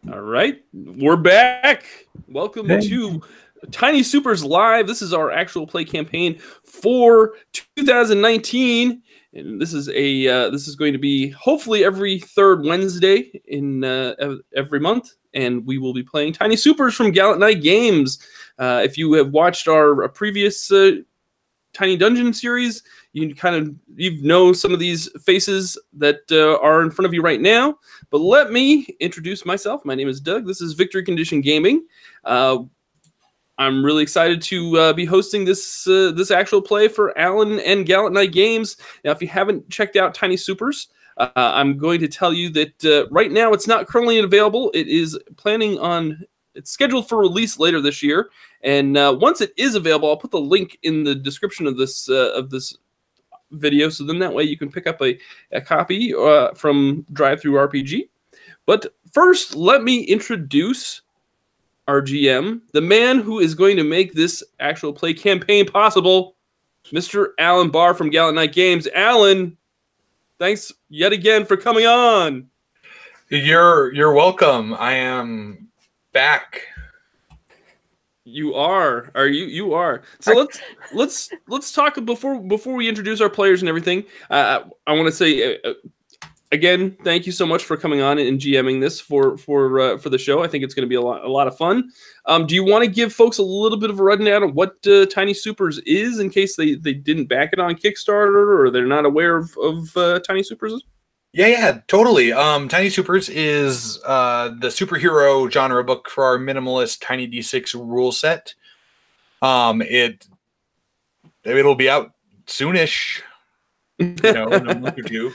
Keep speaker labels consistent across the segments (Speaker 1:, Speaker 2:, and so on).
Speaker 1: All right, we're back. Welcome to Tiny Supers Live. This is our actual play campaign for 2019, and this is going to be hopefully every third Wednesday in every month, and we will be playing Tiny Supers from Gallant Knight Games. If you have watched our previous Tiny Dungeon series, you know some of these faces that are in front of you right now. But let me introduce myself. My name is Doug. This is Victory Condition Gaming. I'm really excited to be hosting this actual play for Alan and Gallant Knight Games. Now, if you haven't checked out Tiny Supers, I'm going to tell you that right now it's not currently available. It's scheduled for release later this year, and once it is available, I'll put the link in the description of this video, so then that way you can pick up a copy from Drive-Thru RPG. But first, let me introduce our GM, the man who is going to make this actual play campaign possible, Mr. Alan Barr from Gallant Knight Games. Alan, thanks yet again for coming on.
Speaker 2: You're welcome. I am back.
Speaker 1: You are. You are. So let's talk before we introduce our players and everything. I want to say again, thank you so much for coming on and GMing this for the show. I think it's going to be a lot of fun. Do you want to give folks a little bit of a rundown of what Tiny Supers is, in case they didn't back it on Kickstarter or they're not aware of Tiny Supers?
Speaker 2: Yeah, totally. Tiny Supers is the superhero genre book for our minimalist Tiny D6 rule set. It'll be out soonish, in a month or two.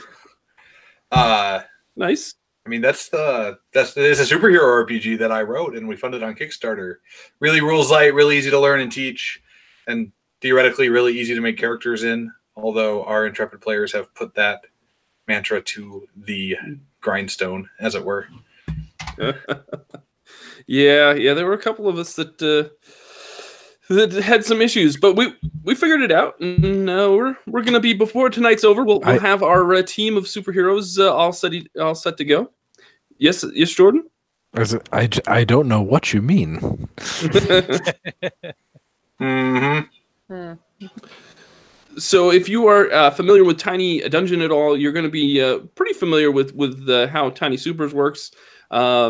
Speaker 1: Nice.
Speaker 2: I mean, it's a superhero RPG that I wrote and we funded on Kickstarter. Really rules light, really easy to learn and teach, and theoretically really easy to make characters in. Although our intrepid players have put that mantra to the grindstone, as it were.
Speaker 1: yeah, there were a couple of us that had some issues, but we figured it out, and we're gonna be, before tonight's over, we'll have our team of superheroes all set to go. Yes, Jordan.
Speaker 3: I don't know what you mean.
Speaker 2: Mm-hmm.
Speaker 1: So if you are familiar with Tiny Dungeon at all, you're going to be pretty familiar with how Tiny Supers works. Are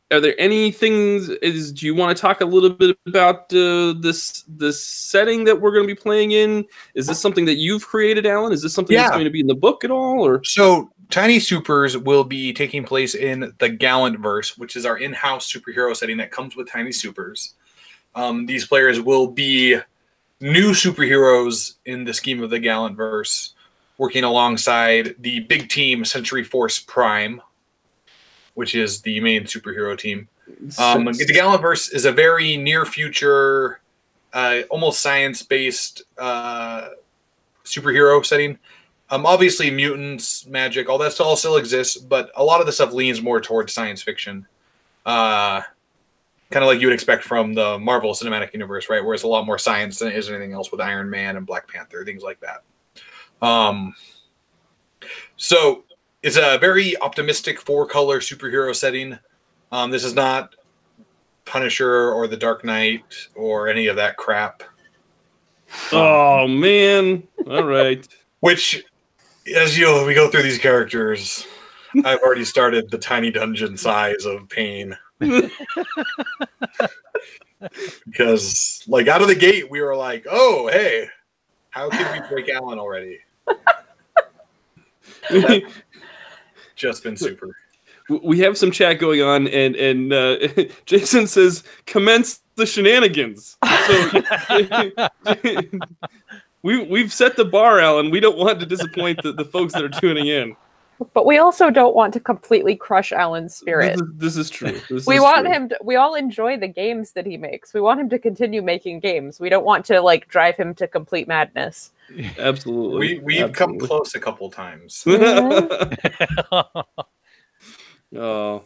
Speaker 1: there any things? Do you want to talk a little bit about this setting that we're going to be playing in? Is this something that you've created, Alan? Is this something that's going to be in the book at all? Or
Speaker 2: so Tiny Supers will be taking place in the Gallant verse, which is our in-house superhero setting that comes with Tiny Supers. These players will be new superheroes in the scheme of the Gallant verse, working alongside the big team Century Force Prime, which is the main superhero team. The Gallant verse is a very near future, almost science-based superhero setting. Obviously, mutants, magic, all that all still exists, but a lot of the stuff leans more towards science fiction. Kind of like you would expect from the Marvel Cinematic Universe, right? Where it's a lot more science than it is anything else with Iron Man and Black Panther, things like that. So it's a very optimistic four-color superhero setting. This is not Punisher or The Dark Knight or any of that crap.
Speaker 1: Oh, man. All right.
Speaker 2: Which, as we go through these characters, I've already started the Tiny Dungeon size of pain. Because out of the gate we were like, oh hey, how can we break Alan already? Just been super.
Speaker 1: We have some chat going on, and Jason says commence the shenanigans. So we've set the bar, Alan. We don't want to disappoint the folks that are tuning in.
Speaker 4: But we also don't want to completely crush Alan's spirit.
Speaker 1: This is true.
Speaker 4: We want him to, we all enjoy the games that he makes. We want him to continue making games. We don't want to drive him to complete madness.
Speaker 1: Absolutely.
Speaker 2: We've come close a couple times.
Speaker 1: Oh.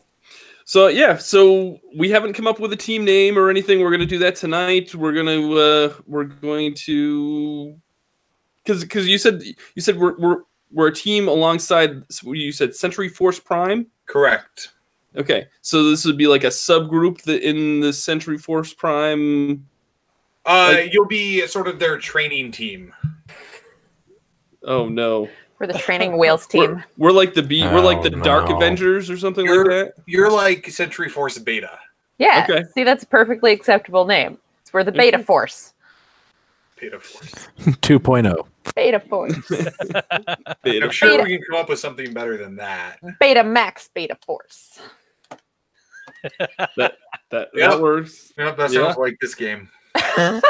Speaker 1: So we haven't come up with a team name or anything. We're going to do that tonight. We're going to because you said we're a team alongside, you said Century Force Prime?
Speaker 2: Correct.
Speaker 1: Okay, so this would be like a subgroup that in the Century Force Prime.
Speaker 2: You'll be sort of their training team.
Speaker 1: Oh no,
Speaker 4: We're the training wheels team.
Speaker 1: we're like the we're like the
Speaker 3: Oh,
Speaker 1: Dark
Speaker 3: no.
Speaker 1: Avengers or something like that.
Speaker 2: You're like Century Force Beta.
Speaker 4: Yeah.
Speaker 1: Okay.
Speaker 4: See, that's a perfectly acceptable name. We're the Beta Force.
Speaker 2: Beta Force.
Speaker 3: 2.0.
Speaker 4: Beta Force.
Speaker 1: Beta.
Speaker 2: I'm sure
Speaker 4: Beta.
Speaker 2: we can come up with something better than that.
Speaker 4: Beta Max Beta Force.
Speaker 1: That works.
Speaker 2: Yep, that sounds like this game.
Speaker 4: I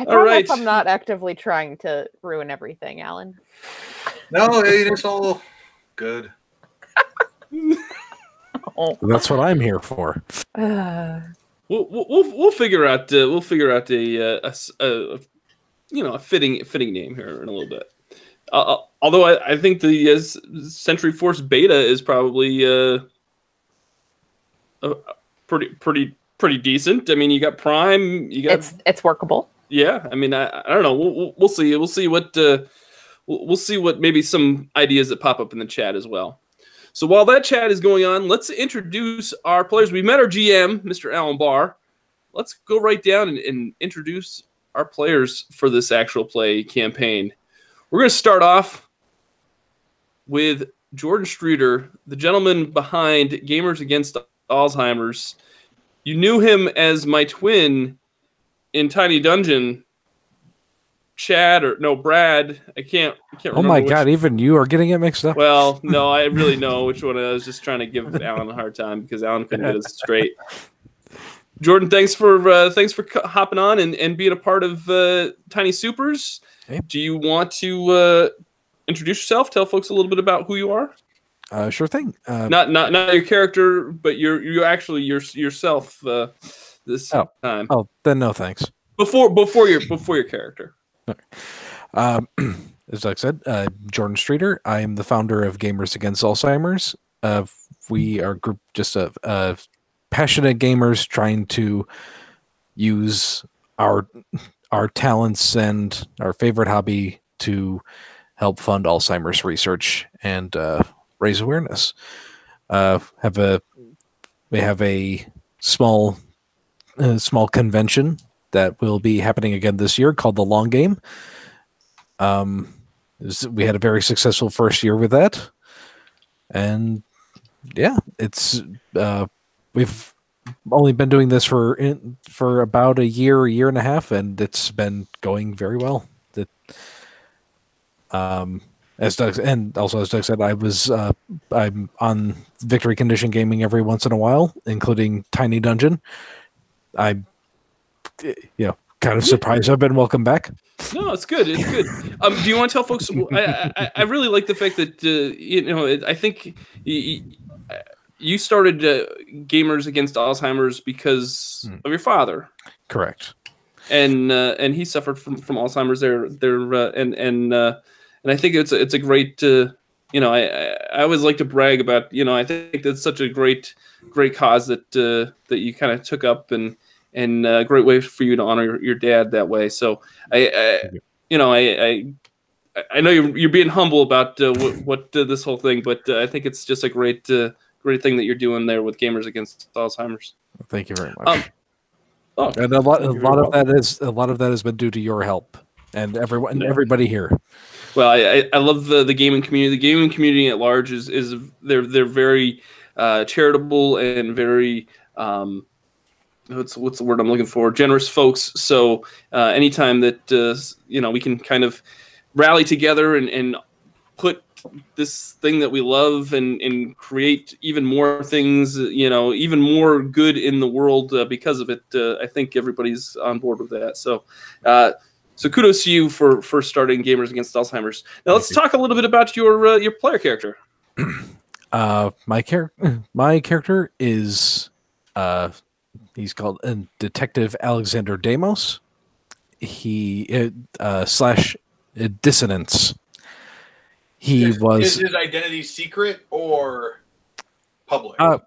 Speaker 1: All
Speaker 4: promise
Speaker 1: right.
Speaker 4: I'm not actively trying to ruin everything, Alan.
Speaker 2: No, it's all good.
Speaker 4: Oh.
Speaker 3: That's what I'm here for.
Speaker 1: We'll figure out a fitting name here in a little bit. Although I think the Century Force Beta is probably pretty decent. I mean, you got Prime, you got
Speaker 4: It's workable.
Speaker 1: yeah. I mean, I don't know. We'll see. We'll see what maybe some ideas that pop up in the chat as well. So while that chat is going on, let's introduce our players. We met our GM, Mr. Alan Barr. Let's go right down and introduce our players for this actual play campaign. We're going to start off with Jordan Streeter, the gentleman behind Gamers Against Alzheimer's. You knew him as my twin in Tiny Dungeon. Brad. I can't remember.
Speaker 3: Oh my god, even you are getting it mixed up.
Speaker 1: Well, no, I really know which one. I was just trying to give Alan a hard time because Alan couldn't get us straight. Jordan, thanks for hopping on and being a part of Tiny Supers.
Speaker 3: Hey.
Speaker 1: Do you want to introduce yourself? Tell folks a little bit about who you are.
Speaker 3: Sure thing.
Speaker 1: Not your character, but you're actually yourself this time.
Speaker 3: Oh, then no thanks.
Speaker 1: Before your character.
Speaker 3: As Doug said, Jordan Streeter. I am the founder of Gamers Against Alzheimer's. We are a group just of passionate gamers trying to use our talents and our favorite hobby to help fund Alzheimer's research and raise awareness. We have a small convention that will be happening again this year called the Long Game. We had a very successful first year with that, and yeah, it's we've only been doing this for about a year and a half, and it's been going very well. As Doug said, I'm on Victory Condition Gaming every once in a while, including Tiny Dungeon. I'm kind of surprised I've been welcome back.
Speaker 1: No, it's good. It's good. Do you want to tell folks? I really like the fact that I think you started Gamers Against Alzheimer's because of your father.
Speaker 3: Correct.
Speaker 1: And he suffered from Alzheimer's. And I think it's a great. I always like to brag about. I think that's such a great cause that you kind of took up and a great way for you to honor your dad that way. So I know you're being humble about what this whole thing, but I think it's just a great thing that you're doing there with Gamers Against Alzheimer's.
Speaker 3: Thank you very much. And a lot of that has been due to your help and everybody here. Well,
Speaker 1: I love the gaming community. The gaming community at large is they're very charitable and very what's the word I'm looking for? Generous folks. So anytime that we can kind of rally together and put this thing that we love and create even more things, even more good in the world because of it, I think everybody's on board with that. So kudos to you for starting Gamers Against Alzheimer's. Now let's talk a little bit about your player character.
Speaker 3: My character is he's called Detective Alexander Damos. He slash Dissonance. Is
Speaker 2: his identity secret or public?
Speaker 3: I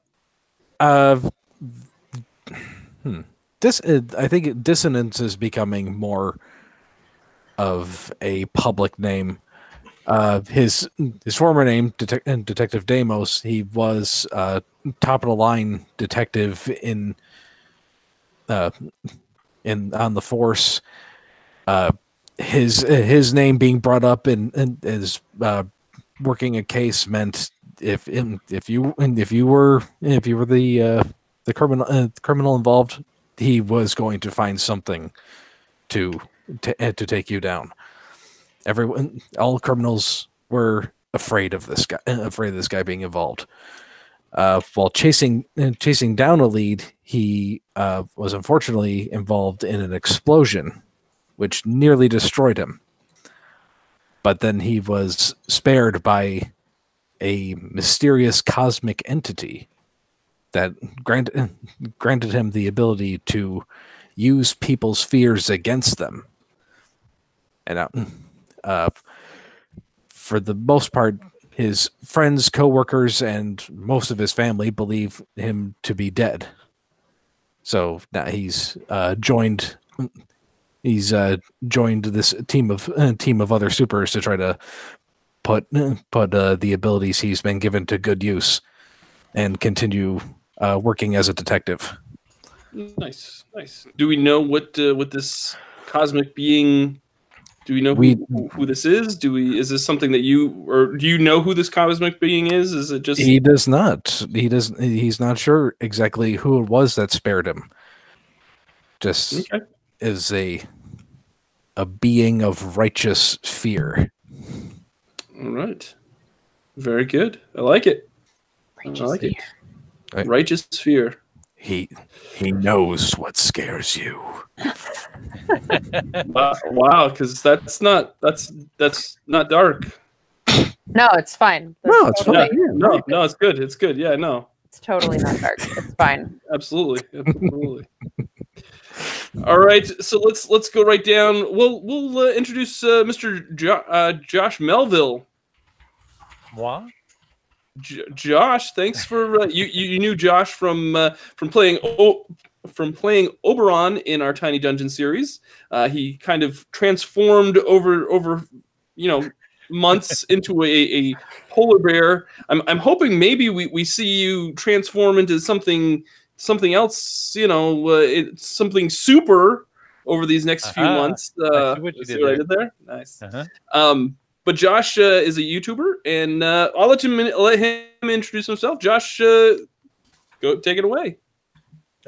Speaker 3: think Dissonance is becoming more of a public name. His former name, Detective Deimos, he was top of the line detective in on the force. His name being brought up in as working a case meant if you were the criminal involved, he was going to find something to take you down. All criminals were afraid of this guy being involved. While chasing down a lead, he was unfortunately involved in an explosion, which nearly destroyed him. But then he was spared by a mysterious cosmic entity that granted him the ability to use people's fears against them. And for the most part, his friends, co-workers, and most of his family believe him to be dead. So now he's joined this team of other supers to try to put the abilities he's been given to good use and continue working as a detective.
Speaker 1: Nice. Do we know what this cosmic being? Do we know who this is? Is this something that do you know who this cosmic being is? Is it just
Speaker 3: he does not? He's not sure exactly who it was that spared him. Just is a being of righteous fear.
Speaker 1: All right. Very good. I like it. It. Right. Righteous fear.
Speaker 3: He knows what scares you.
Speaker 1: Wow, because that's not dark.
Speaker 4: No, it's fine.
Speaker 1: It's fine. No, it's good. It's good. Yeah, no.
Speaker 4: It's totally not dark. It's fine.
Speaker 1: Absolutely. All right, so let's go right down. We'll introduce Mr. Josh Melville.
Speaker 5: What?
Speaker 1: Josh, thanks for you knew Josh from playing Oberon in our Tiny Dungeon series. He kind of transformed over months into a polar bear. I'm hoping maybe we see you transform into something else. Something super over these next few months.
Speaker 5: I see what you did
Speaker 1: I did there. Nice.
Speaker 5: Uh-huh.
Speaker 1: But Josh is a YouTuber, and I'll let him introduce himself. Josh, go take it away.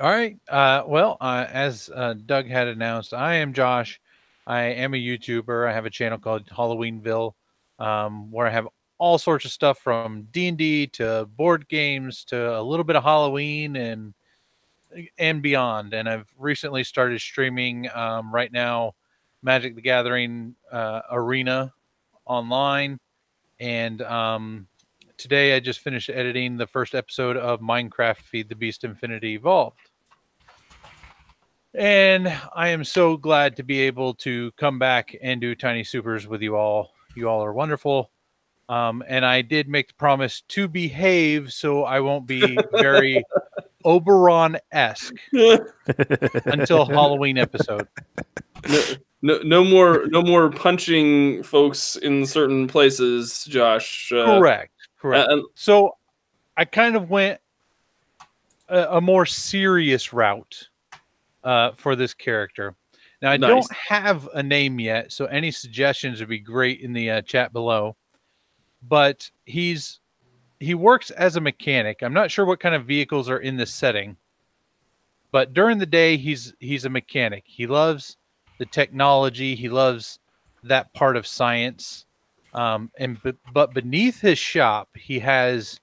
Speaker 5: All right. As Doug had announced, I am Josh. I am a YouTuber. I have a channel called Halloweenville, where I have all sorts of stuff from D&D to board games to a little bit of Halloween and beyond. And I've recently started streaming right now Magic the Gathering Arena online, and today I just finished editing the first episode of Minecraft Feed the Beast Infinity Evolved, and I am so glad to be able to come back and do Tiny Supers with you all. You all are wonderful, and I did make the promise to behave, so I won't be very Oberon-esque until Halloween episode.
Speaker 1: No more punching folks in certain places, Josh.
Speaker 5: Correct. So I kind of went a more serious route for this character. Now, I don't have a name yet, so any suggestions would be great in the chat below. But he works as a mechanic. I'm not sure what kind of vehicles are in this setting, but during the day, he's a mechanic. He loves the technology. He loves that part of science. But beneath his shop, he has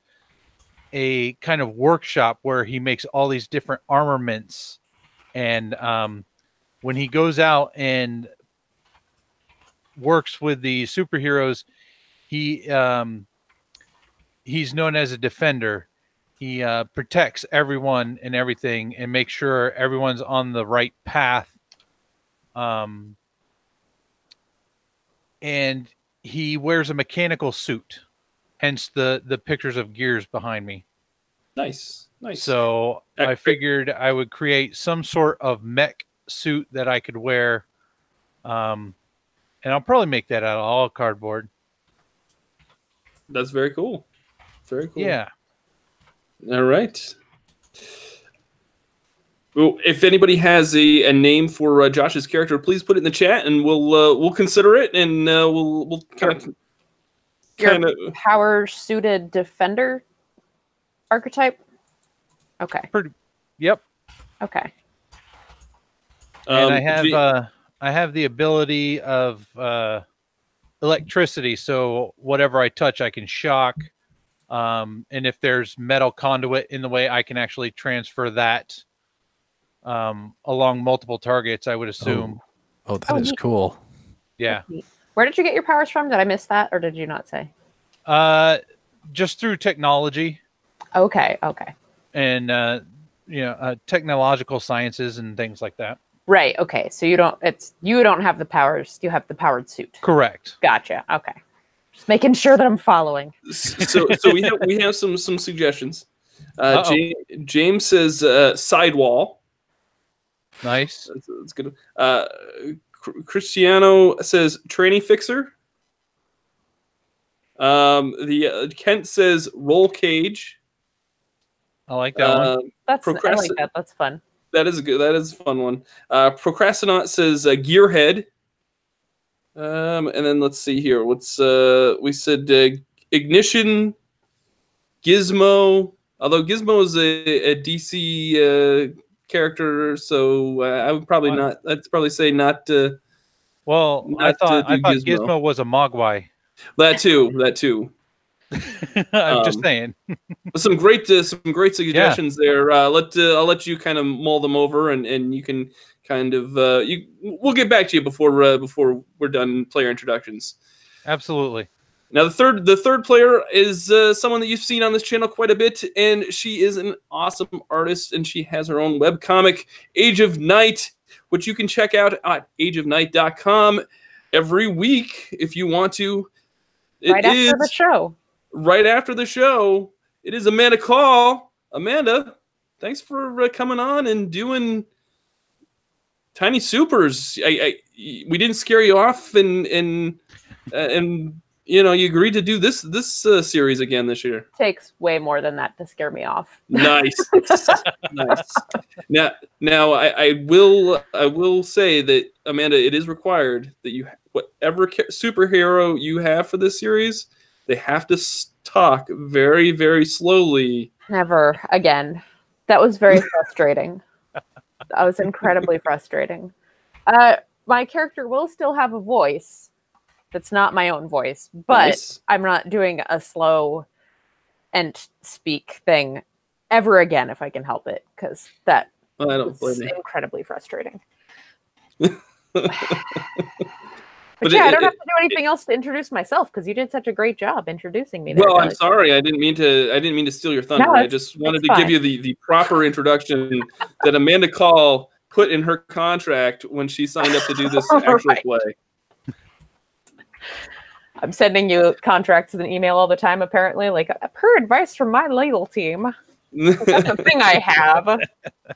Speaker 5: a kind of workshop where he makes all these different armaments. And when he goes out and works with the superheroes, he's known as a defender. He protects everyone and everything and makes sure everyone's on the right path. And he wears a mechanical suit, hence the pictures of gears behind me.
Speaker 1: Nice.
Speaker 5: So I figured I would create some sort of mech suit that I could wear. And I'll probably make that out of all cardboard.
Speaker 1: That's very cool. Very cool.
Speaker 5: Yeah.
Speaker 1: All right. Well, if anybody has a name for Josh's character, please put it in the chat, and we'll consider it, and we'll kind of
Speaker 4: power suited defender archetype. Okay.
Speaker 5: Yep.
Speaker 4: Okay.
Speaker 5: And I have the ability of electricity, so whatever I touch, I can shock. And if there's metal conduit in the way, I can actually transfer that along multiple targets, I would assume.
Speaker 3: Oh, that is cool.
Speaker 5: Yeah.
Speaker 4: Where did you get your powers from? Did I miss that, or did you not say?
Speaker 5: Just through technology.
Speaker 4: Okay. Okay.
Speaker 5: And technological sciences and things like that.
Speaker 4: Right. Okay. So you don't have the powers. You have the powered suit.
Speaker 5: Correct.
Speaker 4: Gotcha. Okay. Just making sure that I'm following.
Speaker 1: So we have some suggestions. James says sidewall.
Speaker 5: Nice.
Speaker 1: That's good. Cristiano says tranny fixer. Kent says roll cage.
Speaker 5: I like that one.
Speaker 4: I like that. That's fun.
Speaker 1: That is good. That is a fun one. Procrastinaut says gearhead. And then let's see here. What's we said ignition, Gizmo. Although Gizmo is a DC character, so I would probably not. I'd probably say not.
Speaker 5: Well, I thought Gizmo was a Mogwai.
Speaker 1: That too.
Speaker 5: I'm just saying.
Speaker 1: some great suggestions there. I'll let you kind of mull them over, and you can kind of we'll get back to you before we're done player introductions.
Speaker 5: Absolutely.
Speaker 1: Now the third player is someone that you've seen on this channel quite a bit, and she is an awesome artist, and she has her own webcomic, Age of Night, which you can check out at ageofnight.com every week if you want to.
Speaker 4: Right after the show.
Speaker 1: Right after the show, it is Amanda Call. Amanda, thanks for coming on and doing Tiny Supers. We didn't scare you off, and you agreed to do this series again this year.
Speaker 4: Takes way more than that to scare me off.
Speaker 1: Nice. Nice. Now I will say that, Amanda, it is required that you whatever superhero you have for this series, they have to talk very, very slowly.
Speaker 4: Never again. That was very frustrating. That was incredibly frustrating. My character will still have a voice that's not my own voice, but nice. I'm not doing a slow and speak thing ever again if I can help it, because that is incredibly frustrating. But yeah, I don't have to do anything else to introduce myself, because you did such a great job introducing me.
Speaker 1: Well, I'm sorry. I didn't mean to steal your thunder. No, I just wanted to give you the proper introduction that Amanda Call put in her contract when she signed up to do this actual play.
Speaker 4: I'm sending you contracts in an email all the time, apparently, like, per advice from my legal team. That's the thing I have.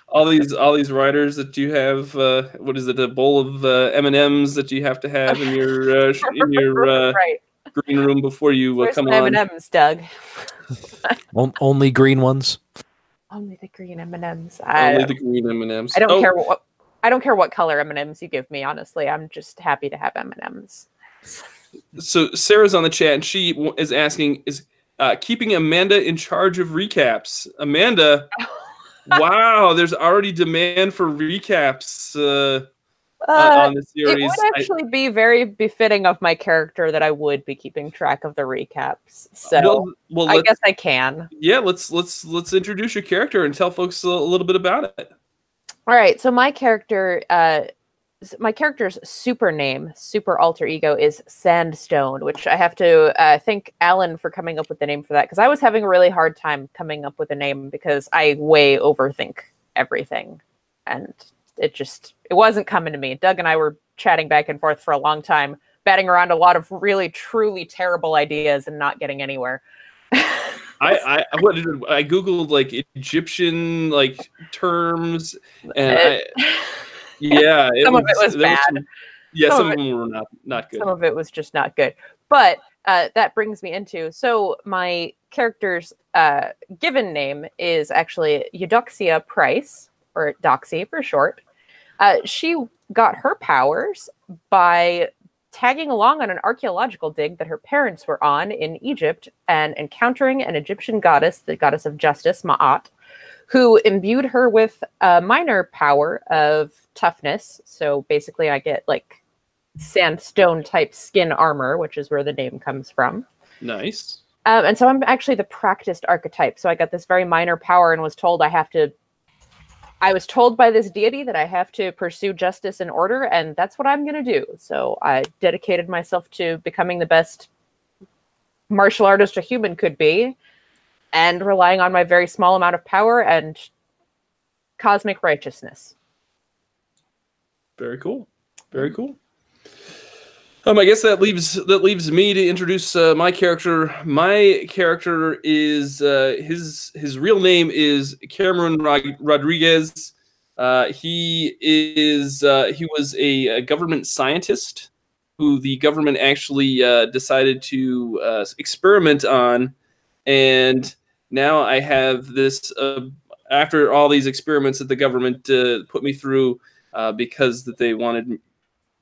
Speaker 1: All these writers that you have, what is it? A bowl of M&Ms that you have to have in your right. green room before you come on.
Speaker 4: M&Ms, Doug.
Speaker 3: Only green ones.
Speaker 4: Only the green M&Ms.
Speaker 1: Only the green M&Ms.
Speaker 4: I don't care what color M&Ms you give me. Honestly, I'm just happy to have M&Ms.
Speaker 1: So Sarah's on the chat, and she is asking, is keeping Amanda in charge of recaps. Amanda, wow, there's already demand for recaps on the series.
Speaker 4: It would actually be very befitting of my character that I would be keeping track of the recaps. So well, I guess I can.
Speaker 1: Yeah, let's introduce your character and tell folks a little bit about it.
Speaker 4: All right, so my character's super alter ego is Sandstone, which I have to thank Alan for coming up with the name for that, because I was having a really hard time coming up with a name because I way overthink everything, and it wasn't coming to me. Doug and I were chatting back and forth for a long time, batting around a lot of really, truly terrible ideas and not getting anywhere.
Speaker 1: I googled like Egyptian like terms, and
Speaker 4: some of it was bad.
Speaker 1: Some of them were not good.
Speaker 4: Some of it was just not good. But that brings me into, so my character's given name is actually Eudoxia Price, or Doxy for short. She got her powers by tagging along on an archaeological dig that her parents were on in Egypt and encountering an Egyptian goddess, the goddess of justice, Ma'at, who imbued her with a minor power of toughness. So basically I get like sandstone type skin armor, which is where the name comes from.
Speaker 1: Nice.
Speaker 4: And so I'm actually the practiced archetype. So I got this very minor power and was told I was told by this deity that I have to pursue justice and order, and that's what I'm going to do. So I dedicated myself to becoming the best martial artist a human could be, and relying on my very small amount of power and cosmic righteousness.
Speaker 1: Very cool. Very cool. I guess that leaves me to introduce my character. My character is his real name is Cameron Rodriguez. He was a government scientist who the government actually decided to experiment on, and now I have this. After all these experiments that the government put me through, because that they wanted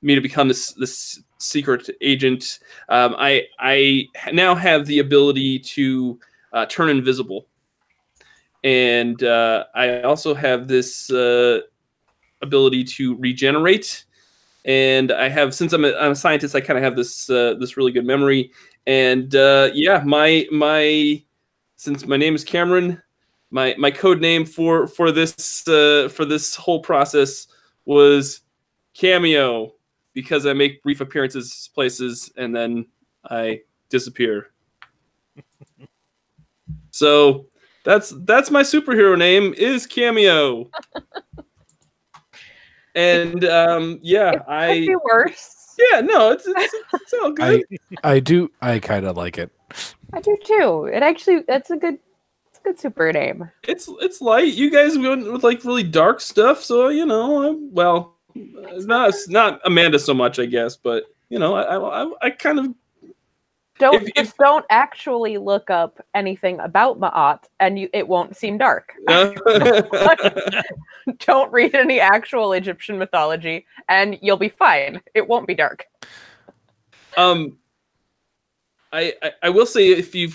Speaker 1: me to become this secret agent, I now have the ability to turn invisible, and I also have this ability to regenerate. And I have, since I'm a scientist, I kind of have this this really good memory. And yeah, since my name is Cameron, my code name for this whole process was Cameo, because I make brief appearances places and then I disappear. So that's my superhero name, is Cameo. And yeah,
Speaker 4: it could be worse.
Speaker 1: Yeah, no, it's all good.
Speaker 3: I kind of like it.
Speaker 4: I do too. That's a good super name.
Speaker 1: It's light. You guys went with like really dark stuff, so you know, well, it's not Amanda so much, I guess, but you know, I kind of
Speaker 4: don't actually look up anything about Ma'at, and it won't seem dark. Don't read any actual Egyptian mythology, and you'll be fine. It won't be dark.
Speaker 1: I will say, if you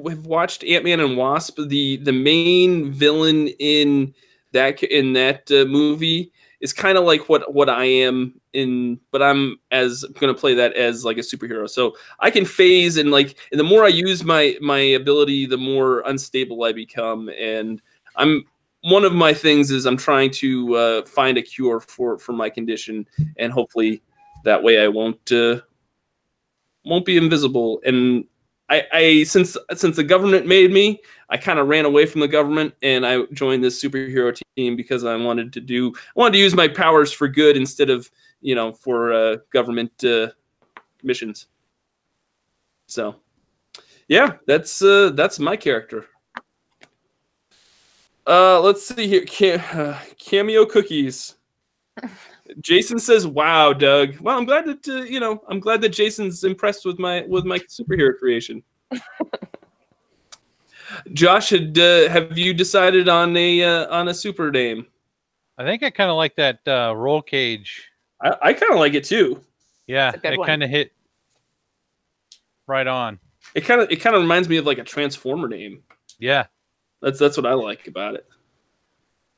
Speaker 1: have watched Ant-Man and Wasp, the main villain in that movie is kind of like what I am in, but I'm going to play that as like a superhero. So I can phase, and the more I use my ability, the more unstable I become. And one of my things is I'm trying to find a cure for my condition, and hopefully that way I won't be invisible. And I since the government made me, I kind of ran away from the government and I joined this superhero team because I wanted to use my powers for good instead of, you know, for government missions. So yeah, that's my character. Let's see here. Cameo cookies. Jason says, "Wow, Doug." Well, I'm glad that I'm glad that Jason's impressed with my superhero creation. Josh, have you decided on a super name?
Speaker 5: I think I kind of like that roll cage.
Speaker 1: I kind of like it too.
Speaker 5: Yeah, it kind of hit right on.
Speaker 1: It kind of reminds me of like a Transformer name.
Speaker 5: Yeah,
Speaker 1: that's what I like about it.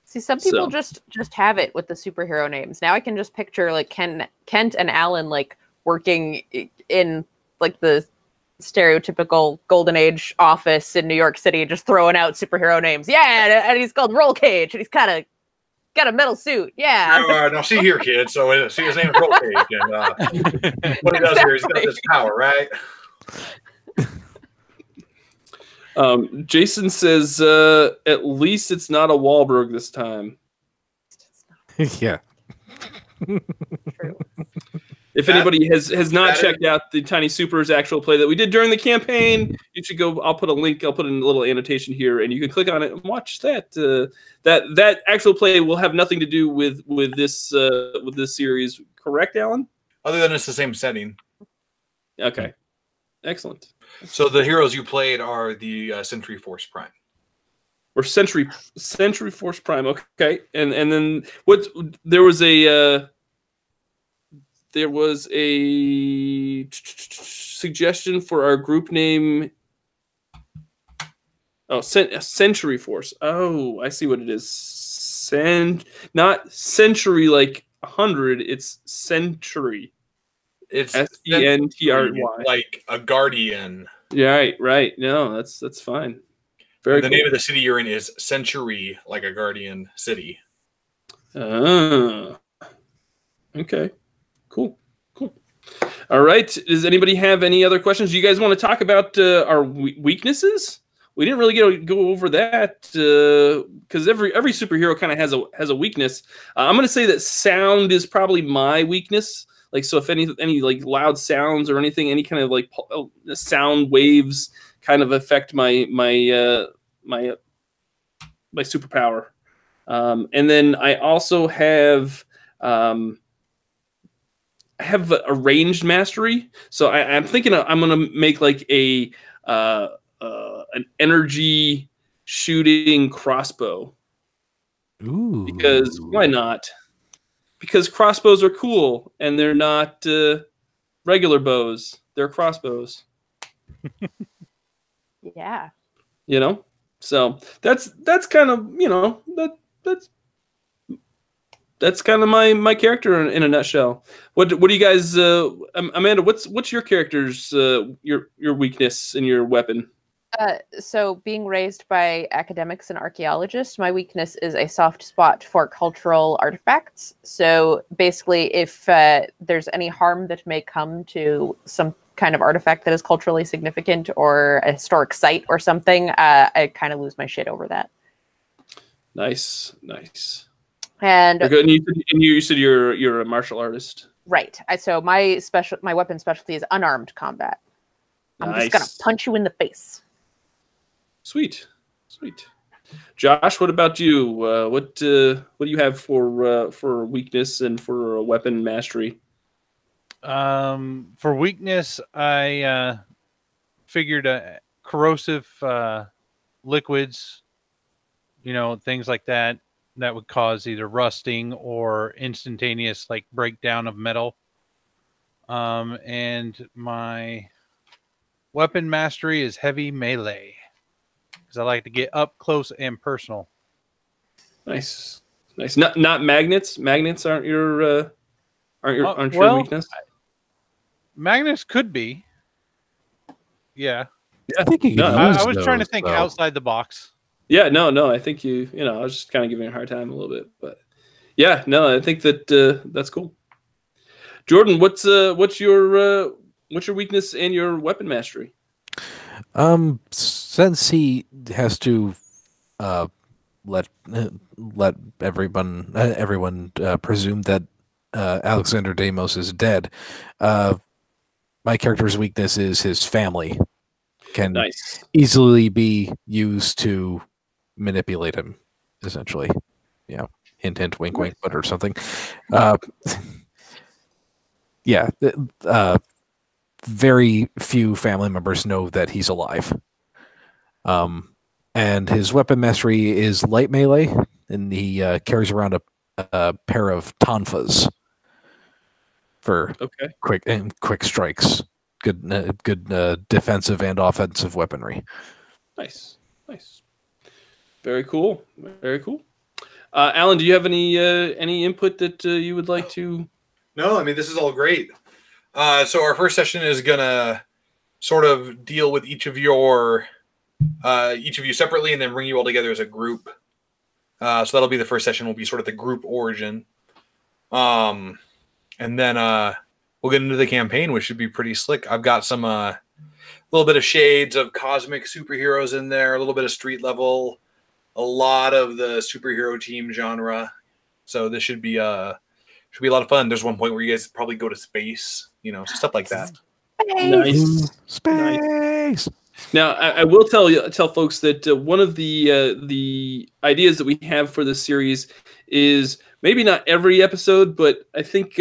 Speaker 4: See, some people just have it with the superhero names. Now I can just picture like Kent and Alan like working in like the stereotypical Golden Age office in New York City, just throwing out superhero names. Yeah, and he's called Roll Cage, and he's kind of got a metal suit. Yeah.
Speaker 2: Now see here, kid. So see, his name is Roll Cage, and what he does here is he does his power, right?
Speaker 1: Jason says, at least it's not a Wahlberg this time.
Speaker 3: Yeah.
Speaker 4: True.
Speaker 1: If anybody has not checked out the Tiny Supers actual play that we did during the campaign, you should go. I'll put a link. I'll put in a little annotation here, and you can click on it and watch that. That actual play will have nothing to do with this series, correct, Alan?
Speaker 2: Other than it's the same setting.
Speaker 1: Okay. Excellent.
Speaker 2: So the heroes you played are the Sentry Force Prime.
Speaker 1: Or Sentry Force Prime. Okay, and then what? There was a suggestion for our group name. Oh, Century Force. Oh, I see what it is. Not century like 100. It's century.
Speaker 2: It's
Speaker 1: SENTRY,
Speaker 2: like a guardian.
Speaker 1: Yeah, right. No, that's fine. Very
Speaker 2: and the name of the city you're in is Century, like a guardian city.
Speaker 1: Okay. Cool. All right. Does anybody have any other questions? Do you guys want to talk about our weaknesses? We didn't really go over that because every superhero kind of has a weakness. I'm going to say that sound is probably my weakness. Like, so if any like loud sounds or anything, any kind of like sound waves kind of affect my superpower. And then I also have a ranged mastery. So I'm thinking I'm going to make like an energy shooting crossbow.
Speaker 3: Ooh.
Speaker 1: Because why not? Because crossbows are cool and they're not regular bows. They're crossbows.
Speaker 4: Yeah.
Speaker 1: You know? So that's kind of, that's kind of my character in a nutshell. What do you guys Amanda, what's your character's your weakness in your weapon?
Speaker 4: So being raised by academics and archaeologists, my weakness is a soft spot for cultural artifacts. So basically, if there's any harm that may come to some kind of artifact that is culturally significant or a historic site or something, I kind of lose my shit over that.
Speaker 1: Nice.
Speaker 4: And
Speaker 1: you said you're a martial artist,
Speaker 4: right? So my weapon specialty is unarmed combat. I'm just gonna punch you in the face.
Speaker 1: Sweet. Josh, what about you? What do you have for weakness and for weapon mastery?
Speaker 5: For weakness, I figured corrosive liquids, things like that would cause either rusting or instantaneous like breakdown of metal. And my weapon mastery is heavy melee. I like to get up close and personal.
Speaker 1: Nice. Not magnets. Magnets aren't your weakness.
Speaker 5: Magnets could be. Yeah.
Speaker 3: I think you can
Speaker 5: I was trying to think outside the box.
Speaker 1: Yeah. No. I think I was just kind of giving you a hard time a little bit, but yeah. No, I think that that's cool. Jordan, what's your weakness and your weapon mastery?
Speaker 3: Since he has to let everyone presume that Alexander Deimos is dead, my character's weakness is his family. Can easily be used to manipulate him, essentially. Yeah, hint, wink, wink, but or something. Yeah. Very few family members know that he's alive. And his weapon mastery is light melee, and he carries around a pair of tonfas for quick strikes. Good defensive and offensive weaponry.
Speaker 1: Nice. Very cool. Alan, do you have any input that you would like to?
Speaker 2: No, I mean, this is all great. So our first session is gonna sort of deal with each of you separately, and then bring you all together as a group. So that'll be the first session. Will be sort of the group origin, and then we'll get into the campaign, which should be pretty slick. I've got some little bit of shades of cosmic superheroes in there, a little bit of street level, a lot of the superhero team genre. So this should be a lot of fun. There's one point where you guys probably go to space, stuff like that.
Speaker 3: Space.
Speaker 1: Now, I will tell folks that one of the ideas that we have for this series is maybe not every episode, but I think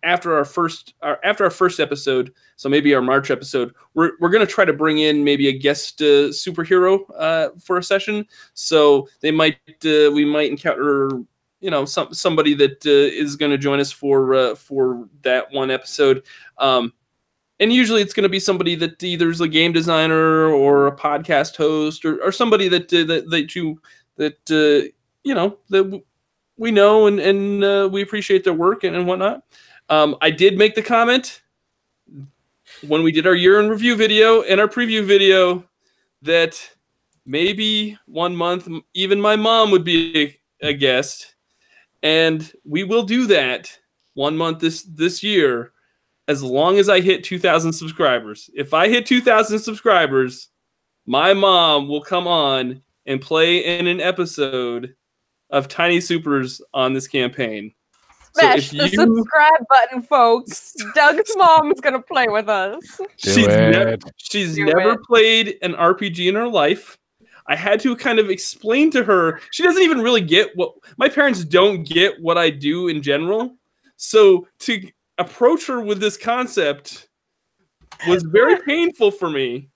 Speaker 1: after our first episode, so maybe our March episode, we're gonna try to bring in maybe a guest superhero for a session. So we might encounter somebody that is going to join us for that one episode. And usually it's going to be somebody that either is a game designer or a podcast host or somebody that we know and we appreciate their work and whatnot. I did make the comment when we did our year in review video and our preview video that maybe 1 month even my mom would be a guest, and we will do that 1 month this year. As long as I hit 2,000 subscribers. If I hit 2,000 subscribers, my mom will come on and play in an episode of Tiny Supers on this campaign.
Speaker 4: Smash the subscribe button, folks. Doug's mom is going to play with us.
Speaker 1: She's never played an RPG in her life. I had to kind of explain to her. She doesn't even really get what... My parents don't get what I do in general. So to approach her with this concept was very painful for me,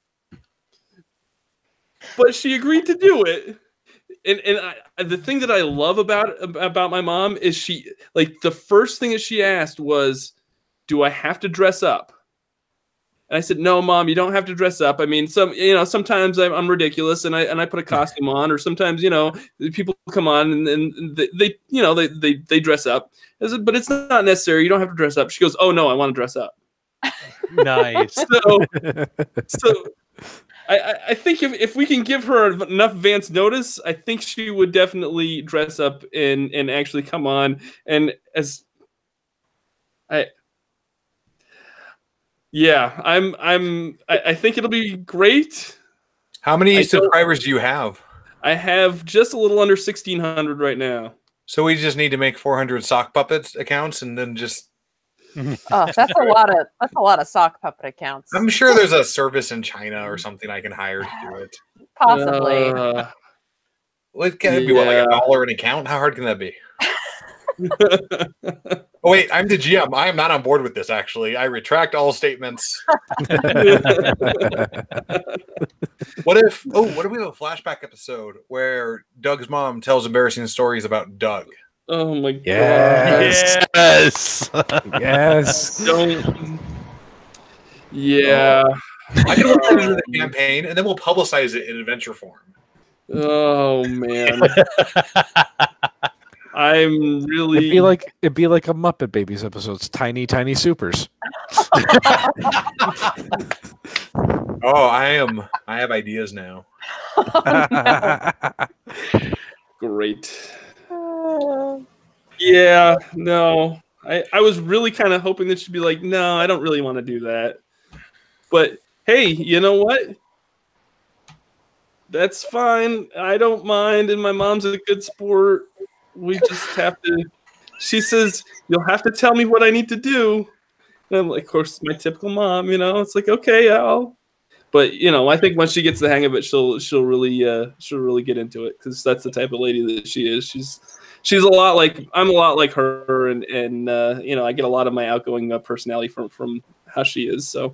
Speaker 1: but she agreed to do it. And the thing that I love about my mom is she, like, the first thing that she asked was, "Do I have to dress up?" And I said, "No, Mom, you don't have to dress up. I mean, sometimes I'm ridiculous and I put a costume on, or sometimes people come on and they dress up. I said, but it's not necessary. You don't have to dress up." She goes, "Oh no, I want to dress up."
Speaker 5: Nice.
Speaker 1: So I think if we can give her enough advance notice, I think she would definitely dress up and actually come on. And I think it'll be great.
Speaker 2: How many subscribers do you have?
Speaker 1: I have just a little under 1,600 right now.
Speaker 2: So we just need to make 400 sock puppets accounts and then just...
Speaker 4: Oh, that's a lot of sock puppet accounts.
Speaker 2: I'm sure there's a service in China or something I can hire to do it.
Speaker 4: Possibly.
Speaker 2: Can it be like $1 an account? How hard can that be? Oh wait, I'm the GM. I am not on board with this. Actually, I retract all statements. What if we have a flashback episode where Doug's mom tells embarrassing stories about Doug?
Speaker 1: Oh my god!
Speaker 3: Yes. Don't.
Speaker 1: Yeah.
Speaker 2: I can work that into the campaign, and then we'll publicize it in adventure form.
Speaker 1: Oh man. I'm really...
Speaker 3: It'd be like a Muppet Babies episode. It's Tiny Supers.
Speaker 2: Oh, I have ideas now.
Speaker 1: Great. Yeah, no. I was really kind of hoping that she'd be like, "No, I don't really want to do that." But hey, you know what? That's fine. I don't mind, and my mom's a good sport. We just have to... She says, "You'll have to tell me what I need to do." And I'm like, of course, my typical mom, It's like, okay, But I think once she gets the hang of it, she'll really get into it, because that's the type of lady that she is. She's a lot like... I'm a lot like her, and I get a lot of my outgoing personality from how she is. So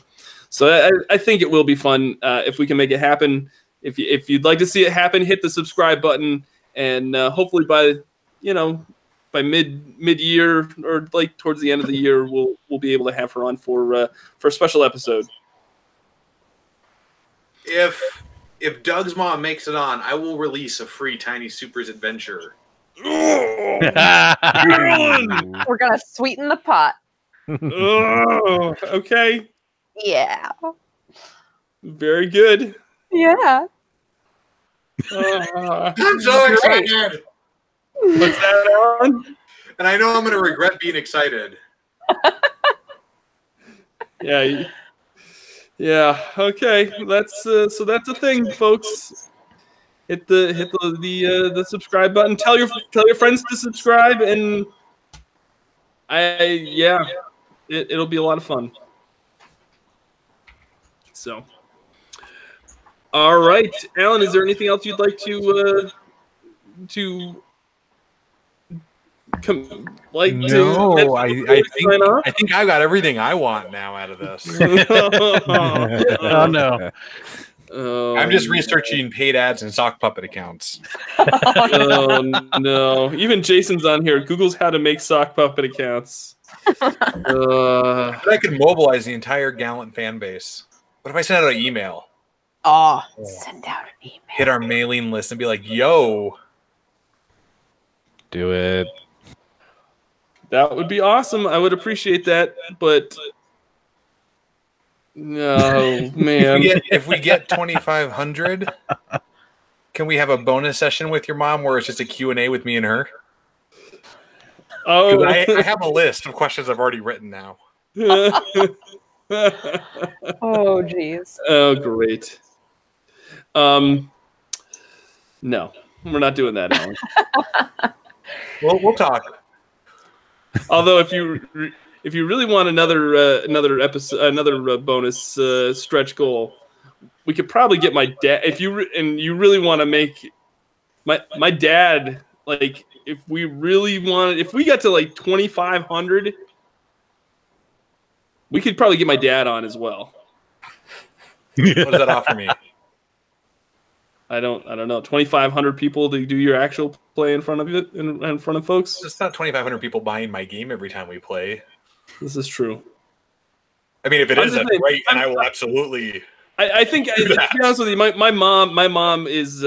Speaker 1: I think it will be fun if we can make it happen. If you'd like to see it happen, hit the subscribe button, and hopefully by mid-year or like towards the end of the year, we'll be able to have her on for a special episode.
Speaker 2: If Doug's mom makes it on, I will release a free Tiny Supers adventure.
Speaker 4: We're gonna sweeten the pot.
Speaker 1: Oh, okay.
Speaker 4: Yeah.
Speaker 1: Very good.
Speaker 4: Yeah.
Speaker 2: I'm so excited.
Speaker 1: What's that on?
Speaker 2: And I know I'm going to regret being excited.
Speaker 1: Yeah. Okay. That's so that's a thing, folks. Hit the subscribe button. Tell your friends to subscribe, and it'll be a lot of fun. So, all right, Alan, is there anything else you'd like to
Speaker 2: No, I think I got everything I want now out of this.
Speaker 5: Oh no.
Speaker 2: I'm just researching paid ads and sock puppet accounts.
Speaker 1: Oh no! Even Jason's on here. Google's how to make sock puppet accounts.
Speaker 2: But I could mobilize the entire Gallant fan base. What if I send out an email?
Speaker 4: Send out an email.
Speaker 2: Hit our mailing list and be like, "Yo,
Speaker 3: Do it."
Speaker 1: That would be awesome. I would appreciate that, but no, man.
Speaker 2: If we get 2,500, can we have a bonus session with your mom where it's just a Q&A with me and her?
Speaker 1: Oh,
Speaker 2: I have a list of questions I've already written now.
Speaker 4: Oh, jeez.
Speaker 1: Oh, great. No, we're not doing that, Alan.
Speaker 2: We'll talk.
Speaker 1: Although, if you really want another episode, another bonus stretch goal, we could probably get my dad. If you really want to make my dad, like, if we got to like 2,500, we could probably get my dad on as well.
Speaker 2: What does that offer me?
Speaker 1: I don't know. 2,500 people to do your actual play in front of it, in front of folks.
Speaker 2: It's not 2,500 people buying my game every time we play.
Speaker 1: This is true.
Speaker 2: I mean, if it is, that's great, and I will absolutely.
Speaker 1: I think, to be honest with you, my mom is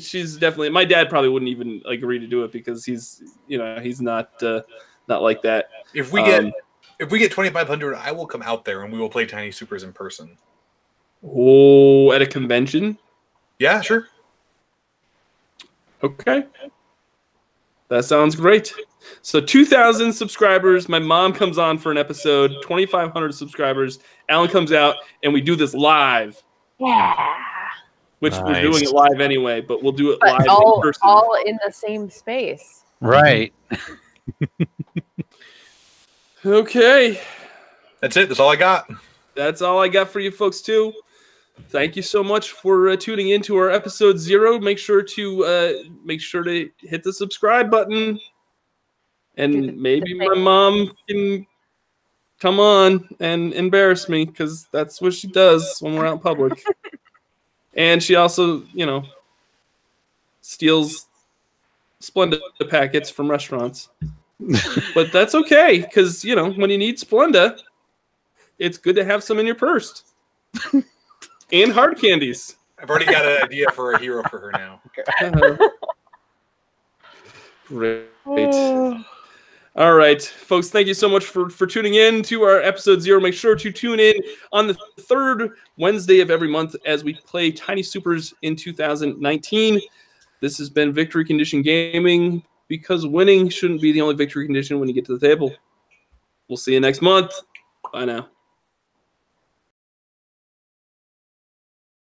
Speaker 1: she's definitely. My dad probably wouldn't even agree to do it because he's not like that.
Speaker 2: If we get 2,500, I will come out there and we will play Tiny Supers in person.
Speaker 1: Oh, at a convention?
Speaker 2: Yeah, sure.
Speaker 1: Okay. That sounds great. So 2,000 subscribers. My mom comes on for an episode. 2,500 subscribers. Alan comes out, and we do this live.
Speaker 4: Yeah.
Speaker 1: Which we're doing it live anyway, but we'll do it live in person.
Speaker 4: All in the same space.
Speaker 5: Right.
Speaker 1: Okay.
Speaker 2: That's it. That's all I got.
Speaker 1: That's all I got for you folks, too. Thank you so much for tuning in to our episode 0. Make sure to hit the subscribe button, and maybe my mom can come on and embarrass me because that's what she does when we're out in public. And she also, steals Splenda packets from restaurants. But that's okay because when you need Splenda, it's good to have some in your purse. And hard candies.
Speaker 2: I've already got an idea for a hero for her now.
Speaker 1: Great. All right, folks, thank you so much for tuning in to our episode 0. Make sure to tune in on the 3rd Wednesday of every month as we play Tiny Supers in 2019. This has been Victory Condition Gaming, because winning shouldn't be the only victory condition when you get to the table. We'll see you next month. Bye now.